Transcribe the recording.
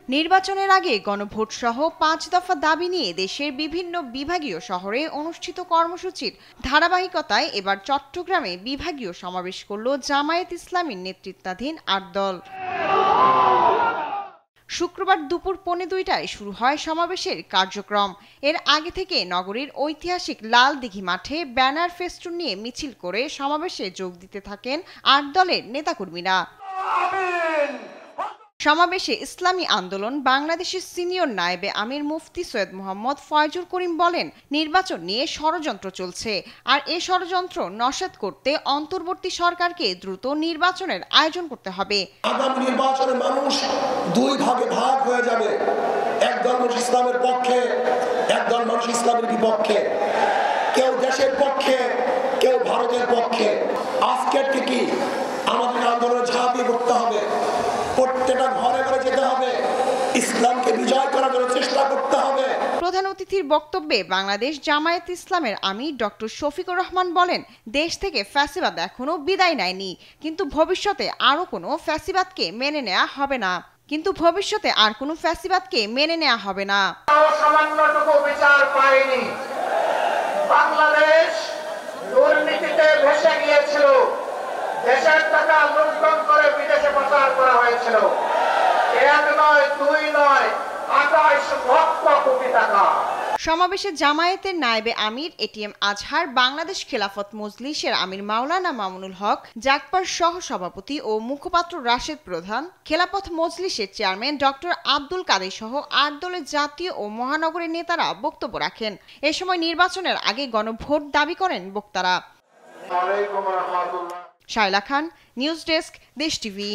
নির্বাচনের আগে গণভোট সহ ৫ দফা দাবি নিয়ে দেশের বিভিন্ন বিভাগীয় শহরে অনুষ্ঠিত কর্মসূচির ধারাবাহিকতায় এবার চট্টগ্রামে বিভাগীয় সমাবেশ করল জামায়াত ইসলামীর নেতৃত্বাধীন ৮ দল। শুক্রবার দুপুর ১:২০টায় শুরু হয় সমাবেশের কার্যক্রম। এর আগে থেকে নগরীর ঐতিহাসিক লাল দিঘি মাঠে ব্যানার ফেস্টুন নিয়ে মিছিল করে সমাবেশে যোগ দিতে থাকেন ৮ দলের নেতাকর্মীরা। সমাবেশে ইসলামী আন্দোলন বাংলাদেশের সিনিয়র নায়েবে আমির মুফতি সৈয়দ মোহাম্মদ ফয়জুল করিম বলেন, নির্বাচন নিয়ে ষড়যন্ত্র চলছে, আর এ ষড়যন্ত্র নস্যাৎ করতে অন্তর্বর্তী সরকারকে দ্রুত নির্বাচনের আয়োজন করতে হবে। আগামী নির্বাচনে মানুষ দুই ভাগে ভাগ হয়ে যাবে, একদল মানুষ ইসলামের পক্ষে, একদল মানুষ ইসলামের বিপক্ষে, কেউ দেশের পক্ষে, কেউ ভারতের পক্ষে। আজকের থেকে আমাদের আন্দোলনে ঝাঁপিয়ে পড়তে হবে, প্রত্যেকটা ঘরে ঘরে যেতে হবে, ইসলামকে বিজয় করার জন্য চেষ্টা করতে হবে। প্রধান অতিথির বক্তব্যে বাংলাদেশ জামায়াত ইসলামের আমির ডক্টর শফিকুর রহমান বলেন, দেশ থেকে ফ্যাসিবাদ এখনো বিদায় নেয়নি, কিন্তু ভবিষ্যতে আর কোনো ফ্যাসিবাদকে মেনে নেওয়া হবে না। সামান্যটুকু বিচার পায়নি। বাংলাদেশ দুর্নীতিতে ভেসে গিয়েছিল, দেশের টাকা লুণ্ঠন করে বিদেশে পাচার করা হয়েছিল। এক নয়, দুই নয়, ২৮ লক্ষ কোটি টাকা। সমাবেশে জামায়াতের নায়েবে আমির এটিএম আজহার, বাংলাদেশ খেলাফত মজলিসের আমির মাওলানা মামুনুল হক, জাগপার সহ সভাপতি ও মুখপাত্র রাশেদ প্রধান, খেলাফত মজলিসের চেয়ারম্যান ডক্টর আব্দুল কাদের সহ ৮ দলের জাতীয় ও মহানগরের নেতারা বক্তব্য রাখেন। এ সময় নির্বাচনের আগে গণভোট দাবি করেন বক্তারা। শায়লা খান, নিউজ ডেস্ক, দেশ টিভি।